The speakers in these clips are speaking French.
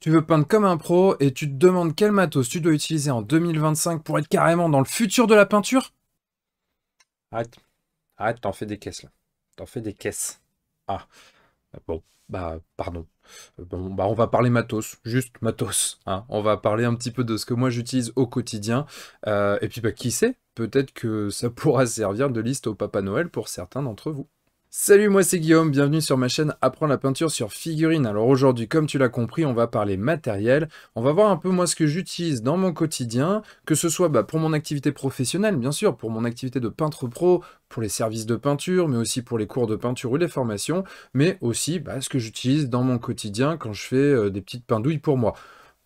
Tu veux peindre comme un pro et tu te demandes quel matos tu dois utiliser en 2025 pour être carrément dans le futur de la peinture? Arrête, arrête, t'en fais des caisses là. T'en fais des caisses. Ah, bon, bah, pardon. Bon, bah, on va parler matos, juste matos, hein. On va parler un petit peu de ce que moi j'utilise au quotidien. Et puis, bah, qui sait, peut-être que ça pourra servir de liste au Papa Noël pour certains d'entre vous. Salut, moi c'est Guillaume, bienvenue sur ma chaîne Apprendre la peinture sur figurine. Alors aujourd'hui, comme tu l'as compris, on va parler matériel. On va voir un peu moi ce que j'utilise dans mon quotidien, que ce soit pour mon activité professionnelle, bien sûr, pour mon activité de peintre pro, pour les services de peinture, mais aussi pour les cours de peinture ou les formations, mais aussi ce que j'utilise dans mon quotidien quand je fais des petites peindouilles pour moi.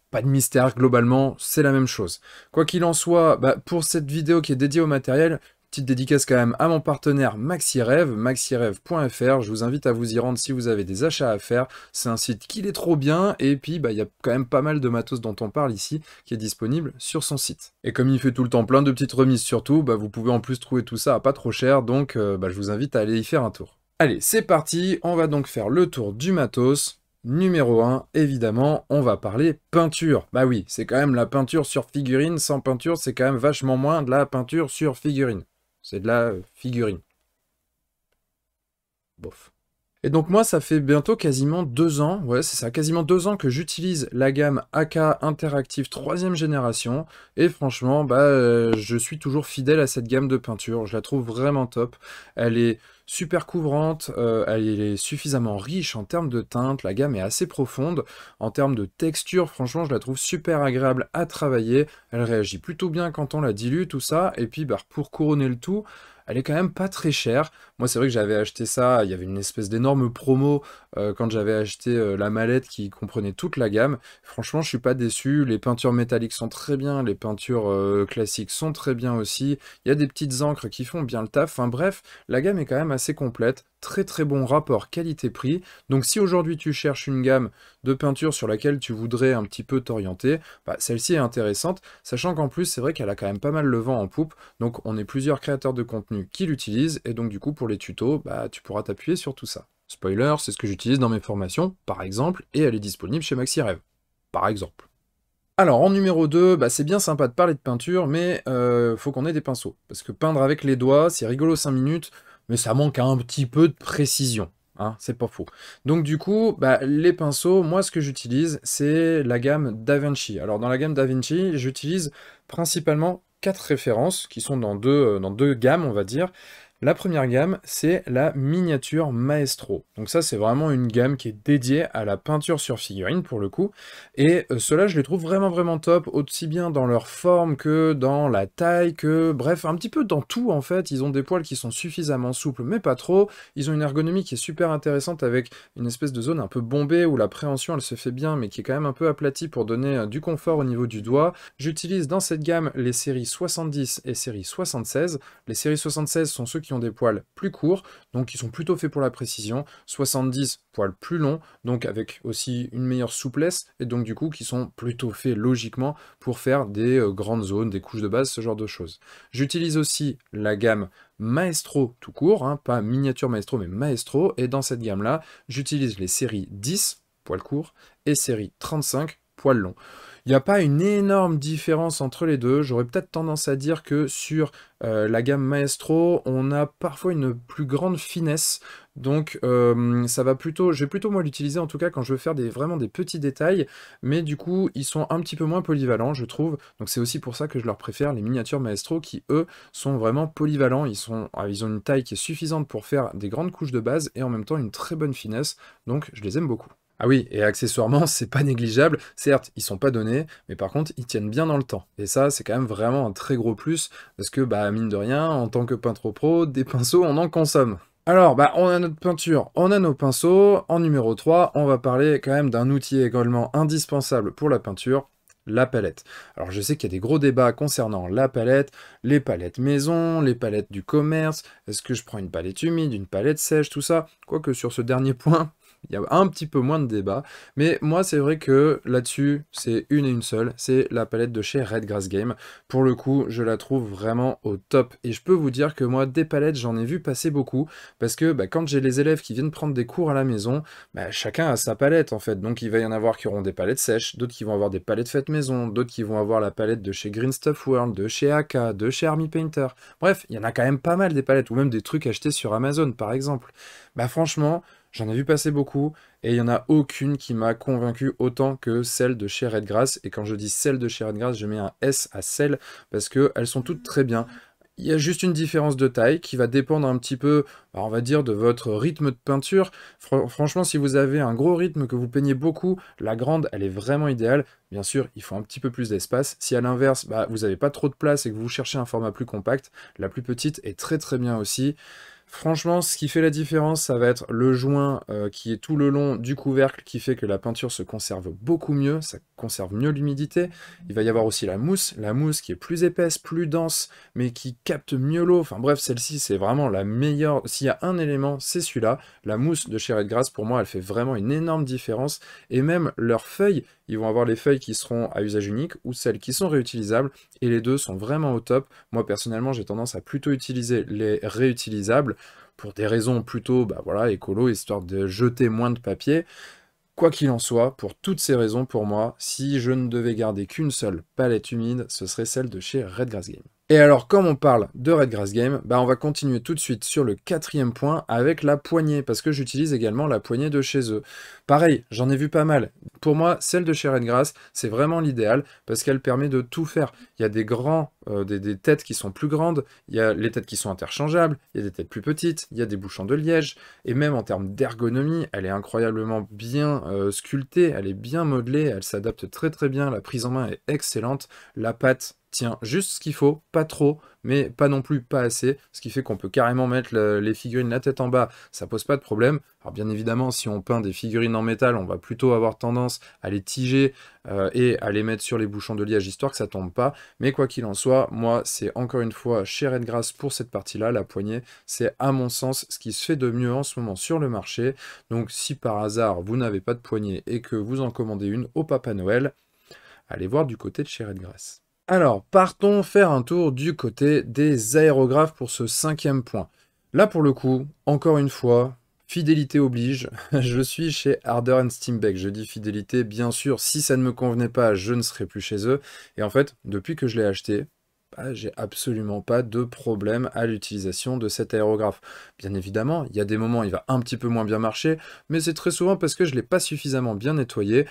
Pas de mystère, globalement, c'est la même chose. Quoi qu'il en soit, pour cette vidéo qui est dédiée au matériel, petite dédicace quand même à mon partenaire MaxiRêve, maxirev.fr. Je vous invite à vous y rendre si vous avez des achats à faire. C'est un site qui est trop bien, et puis il y a quand même pas mal de matos dont on parle ici, qui est disponible sur son site. Et comme il fait tout le temps plein de petites remises surtout, vous pouvez en plus trouver tout ça à pas trop cher, donc je vous invite à aller y faire un tour. Allez, c'est parti, on va donc faire le tour du matos. Numéro 1, évidemment, on va parler peinture. Bah oui, c'est quand même la peinture sur figurine. Sans peinture, c'est quand même vachement moins de la peinture sur figurine. C'est de la figurine. Bof. Et donc moi, ça fait bientôt quasiment 2 ans, ouais c'est ça, quasiment 2 ans que j'utilise la gamme AK Interactive 3e génération, et franchement, je suis toujours fidèle à cette gamme de peinture, je la trouve vraiment top. Elle est super couvrante, elle est suffisamment riche en termes de teintes, la gamme est assez profonde, en termes de texture, franchement, je la trouve super agréable à travailler, elle réagit plutôt bien quand on la dilue, tout ça, et puis pour couronner le tout, elle est quand même pas très chère. Moi, c'est vrai que j'avais acheté ça, il y avait une espèce d'énorme promo quand j'avais acheté la mallette qui comprenait toute la gamme. Franchement, je suis pas déçu. Les peintures métalliques sont très bien, les peintures classiques sont très bien aussi. Il y a des petites encres qui font bien le taf. Enfin bref, la gamme est quand même assez complète. Très très bon rapport qualité-prix. Donc si aujourd'hui tu cherches une gamme de peinture sur laquelle tu voudrais un petit peu t'orienter, celle-ci est intéressante, sachant qu'en plus c'est vrai qu'elle a quand même pas mal le vent en poupe, donc on est plusieurs créateurs de contenu qui l'utilisent, et donc du coup pour les tutos, tu pourras t'appuyer sur tout ça. Spoiler, c'est ce que j'utilise dans mes formations, par exemple, et elle est disponible chez MaxiRêve, par exemple. Alors, en numéro 2, c'est bien sympa de parler de peinture, mais faut qu'on ait des pinceaux. Parce que peindre avec les doigts, c'est rigolo 5 minutes, mais ça manque un petit peu de précision. Hein, c'est pas faux. Donc du coup, les pinceaux, moi ce que j'utilise, c'est la gamme DaVinci. Alors dans la gamme DaVinci, j'utilise principalement 4 références, qui sont dans deux gammes, on va dire. La première gamme, c'est la miniature Maestro. Donc ça, c'est vraiment une gamme qui est dédiée à la peinture sur figurine, pour le coup. Et ceux-là, je les trouve vraiment vraiment top, aussi bien dans leur forme que dans la taille, que bref, un petit peu dans tout en fait. Ils ont des poils qui sont suffisamment souples, mais pas trop. Ils ont une ergonomie qui est super intéressante avec une espèce de zone un peu bombée où la préhension elle se fait bien, mais qui est quand même un peu aplatie pour donner du confort au niveau du doigt. J'utilise dans cette gamme les séries 70 et série 76. Les séries 76 sont ceux qui ont des poils plus courts, donc qui sont plutôt faits pour la précision. 70, poils plus longs, donc avec aussi une meilleure souplesse, et donc du coup qui sont plutôt faits logiquement pour faire des grandes zones, des couches de base, ce genre de choses. J'utilise aussi la gamme Maestro tout court, hein, pas miniature Maestro mais Maestro, et dans cette gamme là, j'utilise les séries 10, poils courts, et série 35, poils longs. Il n'y a pas une énorme différence entre les deux, j'aurais peut-être tendance à dire que sur la gamme Maestro, on a parfois une plus grande finesse, donc ça va plutôt, je vais plutôt moi l'utiliser en tout cas quand je veux faire vraiment des petits détails, mais du coup ils sont un petit peu moins polyvalents je trouve, donc c'est aussi pour ça que je leur préfère les miniatures Maestro qui eux sont vraiment polyvalents, ils ont une taille qui est suffisante pour faire des grandes couches de base et en même temps une très bonne finesse, donc je les aime beaucoup. Ah oui, et accessoirement, c'est pas négligeable. Certes, ils sont pas donnés, mais par contre, ils tiennent bien dans le temps. Et ça, c'est quand même vraiment un très gros plus, parce que, mine de rien, en tant que peintre pro, des pinceaux, on en consomme. Alors, on a notre peinture, on a nos pinceaux. En numéro 3, on va parler quand même d'un outil également indispensable pour la peinture, la palette. Alors je sais qu'il y a des gros débats concernant la palette, les palettes maison, les palettes du commerce, est-ce que je prends une palette humide, une palette sèche, tout ça. Quoique sur ce dernier point, il y a un petit peu moins de débat. Mais moi, c'est vrai que là-dessus, c'est une et une seule, c'est la palette de chez Redgrass Game. Pour le coup, je la trouve vraiment au top. Et je peux vous dire que moi, des palettes, j'en ai vu passer beaucoup, parce que bah, quand j'ai les élèves qui viennent prendre des cours à la maison, bah, chacun a sa palette en fait. Donc il va y en avoir qui auront des palettes sèches, d'autres qui vont avoir des palettes faites maison, d'autres qui vont avoir la palette de chez Green Stuff World, de chez AK, de chez Army Painter. Bref, il y en a quand même pas mal des palettes, ou même des trucs achetés sur Amazon par exemple. Bah franchement, j'en ai vu passer beaucoup, et il n'y en a aucune qui m'a convaincu autant que celle de chez Redgrass. Et quand je dis celle de chez Redgrass, je mets un S à celle, parce qu'elles sont toutes très bien. Il y a juste une différence de taille qui va dépendre un petit peu, bah, on va dire, de votre rythme de peinture. Franchement, si vous avez un gros rythme, que vous peignez beaucoup, la grande, elle est vraiment idéale. Bien sûr, il faut un petit peu plus d'espace. Si à l'inverse, bah, vous n'avez pas trop de place et que vous cherchez un format plus compact, la plus petite est très très bien aussi. Franchement, ce qui fait la différence, ça va être le joint qui est tout le long du couvercle, qui fait que la peinture se conserve beaucoup mieux, ça conserve mieux l'humidité. Il va y avoir aussi la mousse qui est plus épaisse, plus dense, mais qui capte mieux l'eau. Enfin bref, celle-ci, c'est vraiment la meilleure. S'il y a un élément, c'est celui-là. La mousse de chez Redgrass, pour moi, elle fait vraiment une énorme différence. Et même leurs feuilles, ils vont avoir les feuilles qui seront à usage unique ou celles qui sont réutilisables. Et les deux sont vraiment au top. Moi, personnellement, j'ai tendance à plutôt utiliser les réutilisables pour des raisons plutôt bah voilà, écolo, histoire de jeter moins de papier. Quoi qu'il en soit, pour toutes ces raisons, pour moi, si je ne devais garder qu'une seule palette humide, ce serait celle de chez Redgrass Game. Et alors, comme on parle de Redgrass Game, bah on va continuer tout de suite sur le quatrième point avec la poignée, parce que j'utilise également la poignée de chez eux. Pareil, j'en ai vu pas mal. Pour moi, celle de chez Redgrass, c'est vraiment l'idéal, parce qu'elle permet de tout faire. Il y a des têtes qui sont plus grandes, il y a les têtes qui sont interchangeables, il y a des têtes plus petites, il y a des bouchons de liège, et même en termes d'ergonomie, elle est incroyablement bien sculptée, elle est bien modelée, elle s'adapte très très bien, la prise en main est excellente, la pâte tient juste ce qu'il faut, pas trop, mais pas non plus pas assez, ce qui fait qu'on peut carrément mettre les figurines la tête en bas, ça pose pas de problème. Alors bien évidemment, si on peint des figurines en métal, on va plutôt avoir tendance à les tiger et à les mettre sur les bouchons de liège, histoire que ça tombe pas, mais quoi qu'il en soit, moi, c'est encore une fois chez Redgrass pour cette partie-là, la poignée, c'est à mon sens ce qui se fait de mieux en ce moment sur le marché. Donc si par hasard vous n'avez pas de poignée et que vous en commandez une au Papa Noël, allez voir du côté de chez Redgrass. Alors, partons faire un tour du côté des aérographes pour ce cinquième point. Là, pour le coup, encore une fois, fidélité oblige, je suis chez Harder Steenbeck. Je dis fidélité, bien sûr, si ça ne me convenait pas, je ne serais plus chez eux. Et en fait, depuis que je l'ai acheté, bah, j'ai absolument pas de problème à l'utilisation de cet aérographe. Bien évidemment, il y a des moments où il va un petit peu moins bien marcher, mais c'est très souvent parce que je ne l'ai pas suffisamment bien nettoyé.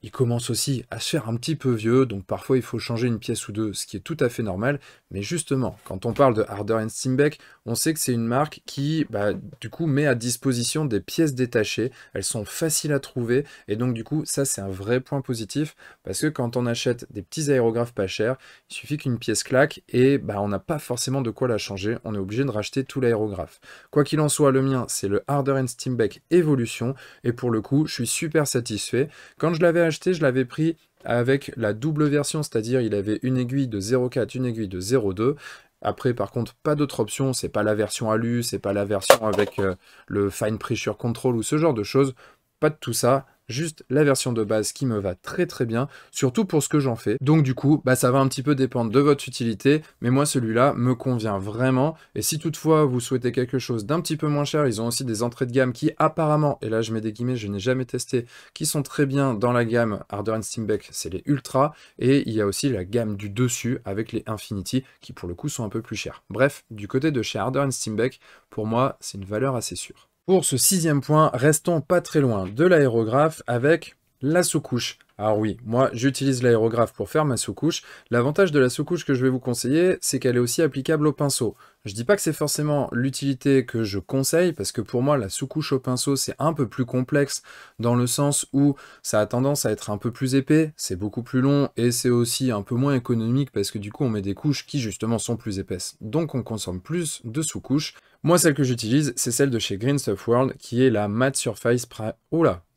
Il commence aussi à se faire un petit peu vieux, donc parfois il faut changer une pièce ou deux, ce qui est tout à fait normal. Mais justement, quand on parle de Harder Steenbeck, on sait que c'est une marque qui, bah, du coup, met à disposition des pièces détachées. Elles sont faciles à trouver, et donc du coup, ça c'est un vrai point positif, parce que quand on achète des petits aérographes pas chers, il suffit qu'une pièce claque, et bah, on n'a pas forcément de quoi la changer, on est obligé de racheter tout l'aérographe. Quoi qu'il en soit, le mien, c'est le Harder Steenbeck Evolution, et pour le coup, je suis super satisfait. Quand je l'avais acheté, je l'avais pris avec la double version, c'est-à-dire il avait une aiguille de 0,4, une aiguille de 0,2. Après, par contre, pas d'autre option, c'est pas la version alu, c'est pas la version avec le Fine Pressure Control ou ce genre de choses. Pas de tout ça, juste la version de base qui me va très très bien, surtout pour ce que j'en fais. Donc du coup, bah, ça va un petit peu dépendre de votre utilité, mais moi celui-là me convient vraiment. Et si toutefois vous souhaitez quelque chose d'un petit peu moins cher, ils ont aussi des entrées de gamme qui apparemment, et là je mets des guillemets, je n'ai jamais testé, qui sont très bien dans la gamme Harder Steenbeck, c'est les Ultra, et il y a aussi la gamme du dessus avec les Infinity, qui pour le coup sont un peu plus chers. Bref, du côté de chez Harder Steenbeck, pour moi c'est une valeur assez sûre. Pour ce sixième point, restons pas très loin de l'aérographe avec la sous-couche. Alors oui, moi j'utilise l'aérographe pour faire ma sous-couche. L'avantage de la sous-couche que je vais vous conseiller, c'est qu'elle est aussi applicable au pinceau. Je dis pas que c'est forcément l'utilité que je conseille, parce que pour moi la sous-couche au pinceau c'est un peu plus complexe, dans le sens où ça a tendance à être un peu plus épais, c'est beaucoup plus long, et c'est aussi un peu moins économique, parce que du coup on met des couches qui justement sont plus épaisses. Donc on consomme plus de sous-couches. Moi, celle que j'utilise, c'est celle de chez Green Stuff World, qui est la Matte Surface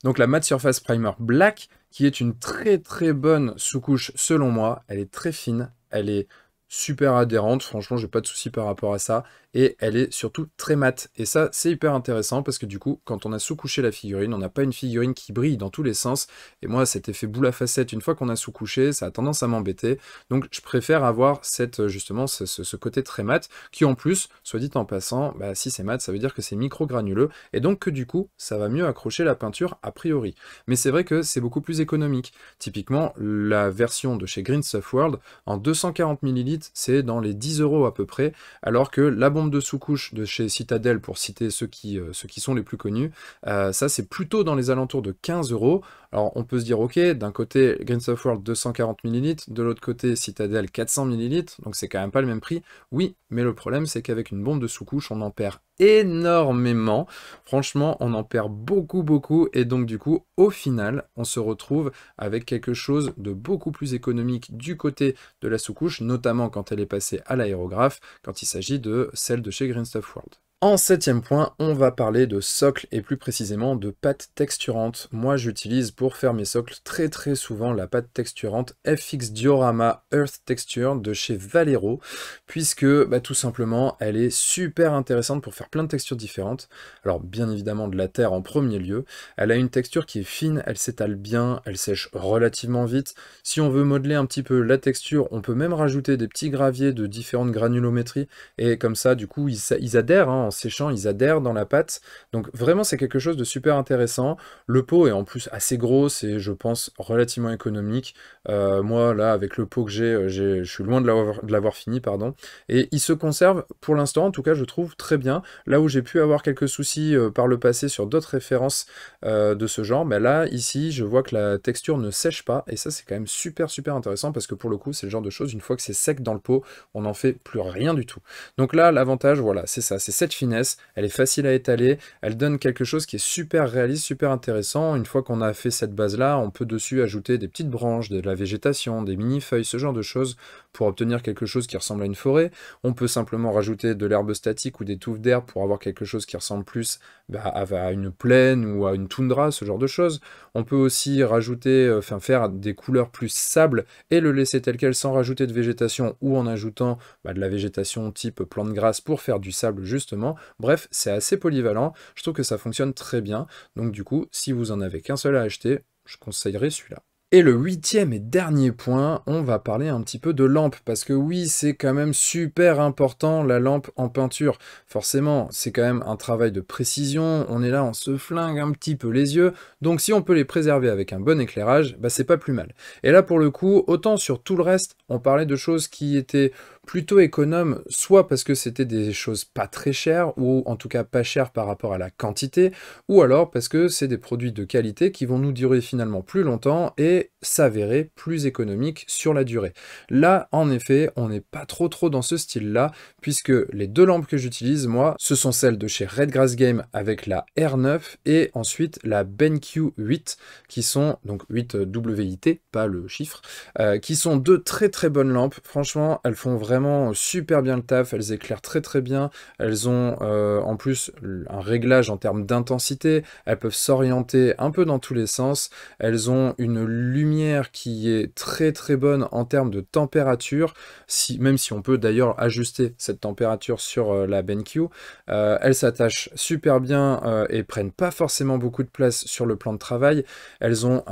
Donc la Matte Surface Primer Black, qui est une très très bonne sous-couche selon moi. Elle est très fine, elle est super adhérente, franchement, j'ai pas de souci par rapport à ça. et elle est surtout très mate. Et ça, c'est hyper intéressant parce que du coup, quand on a sous-couché la figurine, on n'a pas une figurine qui brille dans tous les sens. Et moi, cet effet boule à facettes, une fois qu'on a sous-couché, ça a tendance à m'embêter. Donc je préfère avoir justement ce côté très mat, qui en plus, soit dit en passant, bah, si c'est mat, ça veut dire que c'est micro-granuleux, et donc que du coup, ça va mieux accrocher la peinture a priori. Mais c'est vrai que c'est beaucoup plus économique. Typiquement, la version de chez Green Stuff World, en 240 ml, c'est dans les 10 € à peu près, alors que la bombe de sous-couche de chez Citadel, pour citer ceux qui sont les plus connus, ça c'est plutôt dans les alentours de 15 €. Alors on peut se dire, ok, d'un côté Green Stuff World 240 ml, de l'autre côté Citadel 400 ml, donc c'est quand même pas le même prix. Oui, mais le problème c'est qu'avec une bombe de sous-couche, on en perd énormément. Franchement, on en perd beaucoup, et donc du coup, au final, on se retrouve avec quelque chose de beaucoup plus économique du côté de la sous-couche, notamment quand elle est passée à l'aérographe, quand il s'agit de celle de chez Green Stuff World. En 7e point, on va parler de socle et plus précisément de pâte texturante. Moi, j'utilise pour faire mes socles très souvent la pâte texturante FX Diorama Earth Texture de chez Valero, puisque bah, tout simplement, elle est super intéressante pour faire plein de textures différentes. Alors bien évidemment de la terre en premier lieu. Elle a une texture qui est fine, elle s'étale bien, elle sèche relativement vite. Si on veut modeler un petit peu la texture, on peut même rajouter des petits graviers de différentes granulométries, et comme ça, du coup, ils adhèrent, hein, en séchant, ils adhèrent dans la pâte. Donc vraiment, c'est quelque chose de super intéressant. Le pot est en plus assez gros, c'est, je pense, relativement économique. Moi, là, avec le pot que je suis loin de l'avoir fini, pardon. Et il se conserve, pour l'instant, en tout cas, je trouve très bien. Là où j'ai pu avoir quelques soucis par le passé sur d'autres références de ce genre, mais là, ici, je vois que la texture ne sèche pas, et ça, c'est quand même super intéressant, parce que pour le coup, c'est le genre de choses, une fois que c'est sec dans le pot, on n'en fait plus rien du tout. Donc là, l'avantage, voilà, c'est ça, c'est cette finesse, elle est facile à étaler, elle donne quelque chose qui est super réaliste, super intéressant. Une fois qu'on a fait cette base-là, on peut dessus ajouter des petites branches, de la végétation, des mini-feuilles, ce genre de choses, pour obtenir quelque chose qui ressemble à une forêt. On peut simplement rajouter de l'herbe statique ou des touffes d'herbe pour avoir quelque chose qui ressemble plus à une plaine ou à une toundra, ce genre de choses. On peut aussi rajouter, faire des couleurs plus sable et le laisser tel quel sans rajouter de végétation ou en ajoutant de la végétation type plante grasse pour faire du sable justement. Bref, c'est assez polyvalent, je trouve que ça fonctionne très bien, donc du coup, si vous en avez qu'un seul à acheter, je conseillerais celui-là. Et le 8e et dernier point, on va parler un petit peu de lampe, parce que oui, c'est quand même super important la lampe en peinture. Forcément, c'est quand même un travail de précision, on est là, on se flingue un petit peu les yeux, donc si on peut les préserver avec un bon éclairage, bah c'est pas plus mal. Et là pour le coup, autant sur tout le reste, on parlait de choses qui étaient plutôt économes, soit parce que c'était des choses pas très chères, ou en tout cas pas chères par rapport à la quantité, ou alors parce que c'est des produits de qualité qui vont nous durer finalement plus longtemps et s'avérer plus économiques sur la durée. Là, en effet, on n'est pas trop dans ce style-là, puisque les deux lampes que j'utilise, moi, ce sont celles de chez Redgrass Game avec la R9 et ensuite la BenQ 8, qui sont, donc 8 WIT, pas le chiffre, qui sont deux très bonnes lampes. Franchement, elles font vraiment super bien le taf, elles éclairent très bien, elles ont en plus un réglage en termes d'intensité, elles peuvent s'orienter un peu dans tous les sens, elles ont une lumière qui est très bonne en termes de température, même si on peut d'ailleurs ajuster cette température sur la BenQ. Elles s'attachent super bien et prennent pas forcément beaucoup de place sur le plan de travail. Elles ont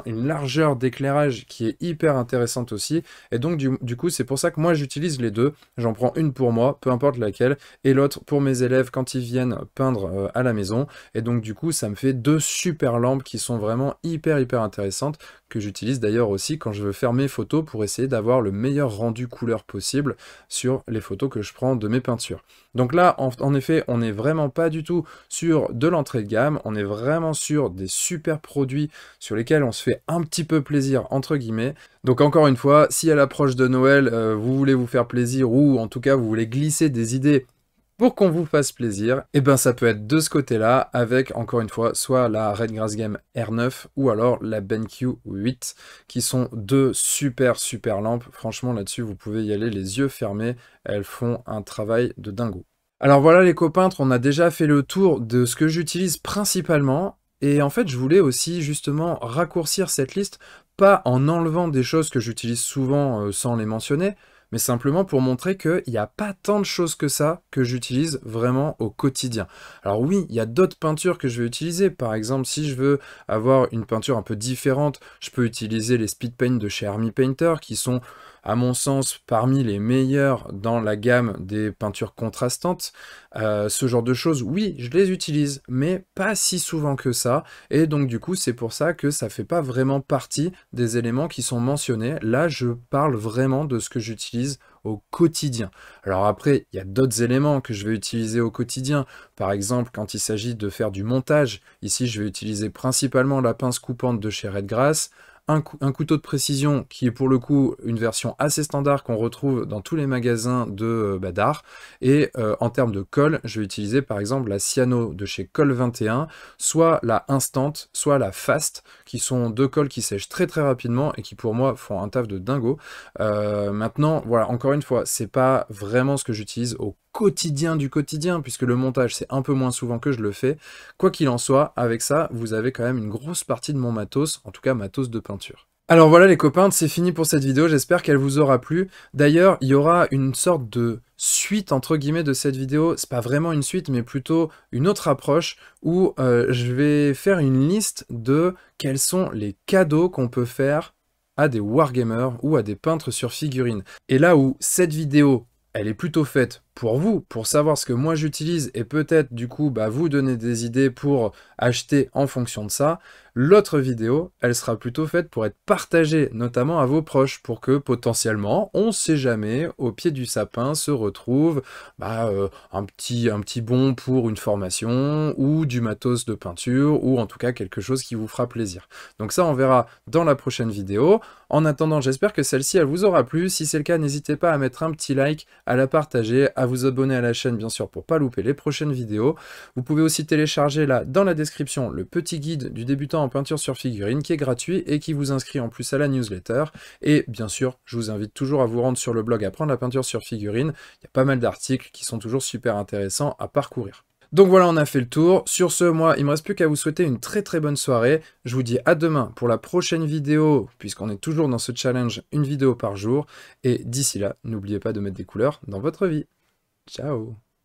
une largeur d'éclairage qui est hyper intéressante aussi, et donc du coup c'est pour ça que moi j'utilise les deux. J'en prends une pour moi, peu importe laquelle, et l'autre pour mes élèves quand ils viennent peindre à la maison, et donc du coup ça me fait deux super lampes qui sont vraiment hyper intéressantes, que j'utilise d'ailleurs aussi quand je veux faire mes photos pour essayer d'avoir le meilleur rendu couleur possible sur les photos que je prends de mes peintures. Donc là, en effet, on n'est vraiment pas du tout sur de l'entrée de gamme, on est vraiment sur des super produits sur lesquels on se fait un petit peu plaisir, entre guillemets. Donc encore une fois, si à l'approche de Noël, vous voulez vous faire plaisir, ou en tout cas vous voulez glisser des idées pour qu'on vous fasse plaisir, et ben ça peut être de ce côté-là, avec encore une fois, soit la Redgrass Game R9, ou alors la BenQ 8, qui sont deux super lampes. Franchement là-dessus, vous pouvez y aller les yeux fermés, elles font un travail de dingo. Alors voilà les copains, on a déjà fait le tour de ce que j'utilise principalement, et en fait je voulais aussi justement raccourcir cette liste, pas en enlevant des choses que j'utilise souvent sans les mentionner, mais simplement pour montrer qu'il n'y a pas tant de choses que ça que j'utilise vraiment au quotidien. Alors oui, il y a d'autres peintures que je vais utiliser. Par exemple, si je veux avoir une peinture un peu différente, je peux utiliser les Speed Paint de chez Army Painter, qui sont, à mon sens, parmi les meilleurs dans la gamme des peintures contrastantes. Ce genre de choses, oui, je les utilise, mais pas si souvent que ça, et donc du coup, c'est pour ça que ça fait pas vraiment partie des éléments qui sont mentionnés. Là, je parle vraiment de ce que j'utilise au quotidien. Alors après, il y a d'autres éléments que je vais utiliser au quotidien. Par exemple, quand il s'agit de faire du montage, ici, je vais utiliser principalement la pince coupante de chez Redgrass, un couteau de précision qui est pour le coup une version assez standard qu'on retrouve dans tous les magasins d'art. Et en termes de colle, je vais utiliser par exemple la Ciano de chez Colle 21, soit la Instant, soit la Fast, qui sont deux colles qui sèchent très très rapidement et qui pour moi font un taf de dingo. Maintenant, voilà, encore une fois, c'est pas vraiment ce que j'utilise au quotidien du quotidien, puisque le montage c'est un peu moins souvent que je le fais. Quoi qu'il en soit, avec ça, vous avez quand même une grosse partie de mon matos, en tout cas matos de peinture. Alors voilà les copains, c'est fini pour cette vidéo, j'espère qu'elle vous aura plu. D'ailleurs, il y aura une sorte de suite entre guillemets de cette vidéo, c'est pas vraiment une suite mais plutôt une autre approche où je vais faire une liste de quels sont les cadeaux qu'on peut faire à des wargamers ou à des peintres sur figurines. Et là où cette vidéo, elle est plutôt faite pour vous, pour savoir ce que moi j'utilise et peut-être du coup vous donner des idées pour acheter en fonction de ça, l'autre vidéo, elle sera plutôt faite pour être partagée notamment à vos proches pour que potentiellement, on sait jamais, au pied du sapin se retrouve un petit bon pour une formation ou du matos de peinture ou en tout cas quelque chose qui vous fera plaisir. Donc ça on verra dans la prochaine vidéo. En attendant, j'espère que celle-ci elle vous aura plu. Si c'est le cas, n'hésitez pas à mettre un petit like, à la partager, à vous abonner à la chaîne bien sûr pour pas louper les prochaines vidéos. Vous pouvez aussi télécharger là dans la description le petit guide du débutant en peinture sur figurine qui est gratuit et qui vous inscrit en plus à la newsletter. Et bien sûr, je vous invite toujours à vous rendre sur le blog Apprendre la peinture sur figurine. Il y a pas mal d'articles qui sont toujours super intéressants à parcourir. Donc voilà, on a fait le tour. Sur ce, moi, il me reste plus qu'à vous souhaiter une très très bonne soirée. Je vous dis à demain pour la prochaine vidéo, puisqu'on est toujours dans ce challenge, une vidéo par jour. Et d'ici là, n'oubliez pas de mettre des couleurs dans votre vie. Ciao!